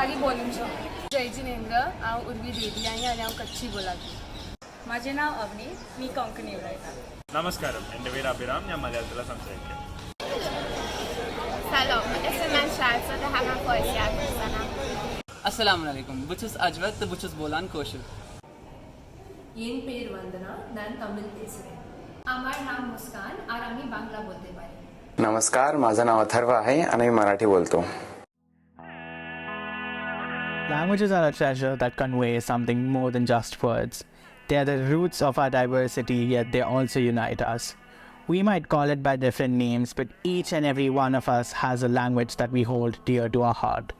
Khunekari बोलूंचो. जय जिनेंद्र, हांव उर्वी देवी आनी हांव कच्छी बोलाची. माझे नाव अवनी, मी कोंकणी उलयतां. നമസ്കാരം, എൻ്റെ പേര് അഭിറാം. ഞാൻ മലയാളത്തിൽ സംസാരിക്കാം. سلام اسم من شهرزاد همم فارسی حرف میزنم. Assalamu alaikum. Buchus Ajwat, Buchus Bolan Koshur. என் பேர் வந்தனா, நான் தமிழ் பேசுகிறேன். আমার নাম মুস্কান আর আমি বাংলা বলতে পারি. नमस्कार, माझं नाव अथर्वा आहे आणि मी मराठी बोलतो. Languages are a treasure that convey something more than just words. They are the roots of our diversity, yet they also unite us. We might call it by different names, but each and every one of us has a language that we hold dear to our heart.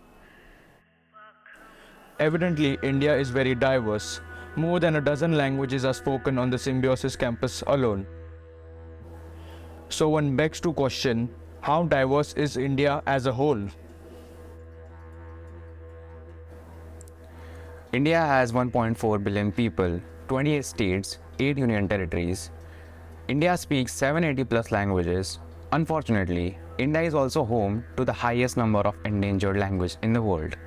Evidently, India is very diverse. More than a dozen languages are spoken on the Symbiosis campus alone. So one begs to question, how diverse is India as a whole? India has 1.4 billion people, 28 states, 8 union territories. India speaks 780 plus languages. Unfortunately, India is also home to the highest number of endangered languages in the world.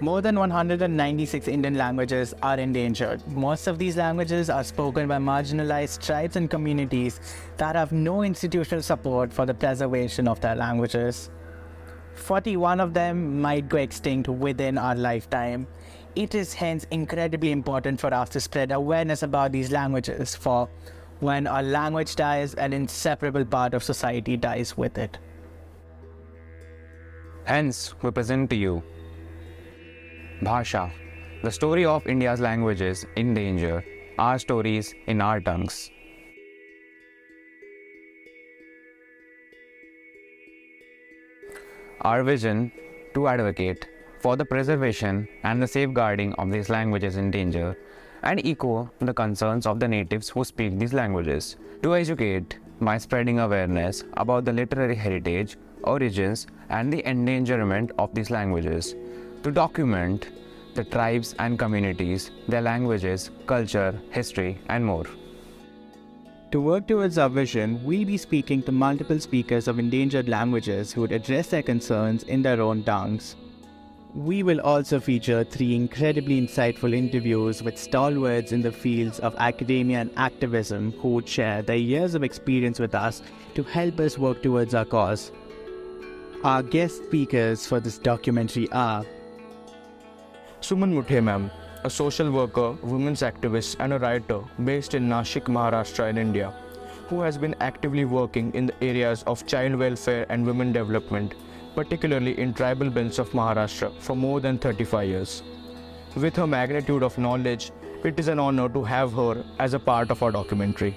More than 196 Indian languages are endangered. Most of these languages are spoken by marginalized tribes and communities that have no institutional support for the preservation of their languages. 41 of them might go extinct within our lifetime. It is hence incredibly important for us to spread awareness about these languages, for when our language dies, an inseparable part of society dies with it. Hence, we present to you Bhasha, the story of India's languages in danger, our stories in our tongues. Our vision to advocate for the preservation and the safeguarding of these languages in danger and echo the concerns of the natives who speak these languages. To educate by spreading awareness about the literary heritage, origins and the endangerment of these languages. To document the tribes and communities, their languages, culture, history and more. To work towards our vision, we'll be speaking to multiple speakers of endangered languages who would address their concerns in their own tongues. We will also feature 3 incredibly insightful interviews with stalwarts in the fields of academia and activism who would share their years of experience with us to help us work towards our cause. Our guest speakers for this documentary are Suman Muthe ma'am, a social worker, women's activist and a writer based in Nashik, Maharashtra in India, who has been actively working in the areas of child welfare and women development, particularly in tribal belts of Maharashtra for more than 35 years. With her magnitude of knowledge, it is an honor to have her as a part of our documentary.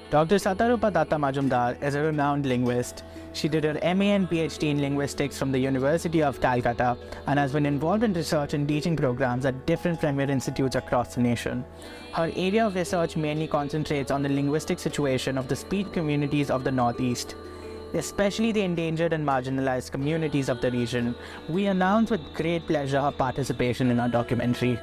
Dr. Satarupa Datta Majumdar is a renowned linguist. She did her MA and PhD in linguistics from the University of Calcutta and has been involved in research and teaching programs at different premier institutes across the nation. Her area of research mainly concentrates on the linguistic situation of the speech communities of the Northeast, especially the endangered and marginalized communities of the region. We announce with great pleasure her participation in our documentary.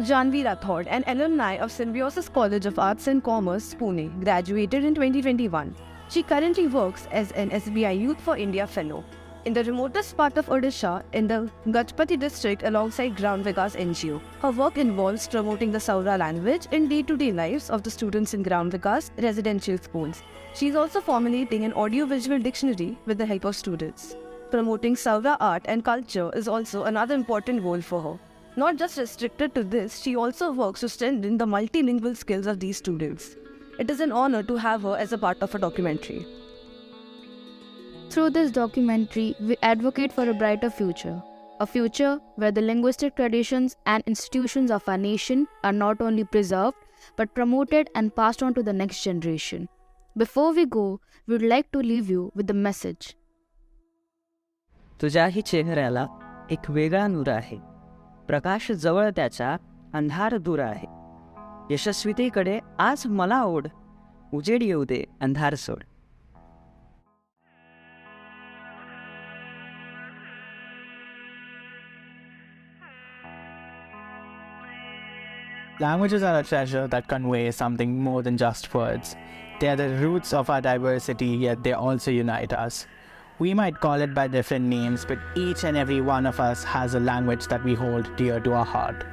Janvi Rathod, an alumni of Symbiosis College of Arts and Commerce, Pune, graduated in 2021. She currently works as an SBI Youth for India Fellow in the remotest part of Odisha in the Gajpati district alongside Gram Vikas NGO. Her work involves promoting the Saura language in day-to-day lives of the students in Gram Vikas residential schools. She is also formulating an audio-visual dictionary with the help of students. Promoting Saura art and culture is also another important goal for her. Not just restricted to this, she also works to strengthen the multilingual skills of these students. It is an honor to have her as a part of a documentary. Through this documentary, we advocate for a brighter future. A future where the linguistic traditions and institutions of our nation are not only preserved, but promoted and passed on to the next generation. Before we go, we would like to leave you with the message. तुझ्याही चेहऱ्याला एक वेगळा नूर आहे. प्रकाश जवळ त्याचा, अंधार दूर आहे. यशस्वीतेकडे आज मला ओढ, उजेड येऊ दे, अंधार सोड. Languages are a treasure that conveys something more than just words. They are the roots of our diversity, yet they also unite us. We might call it by different names, but each and every one of us has a language that we hold dear to our heart.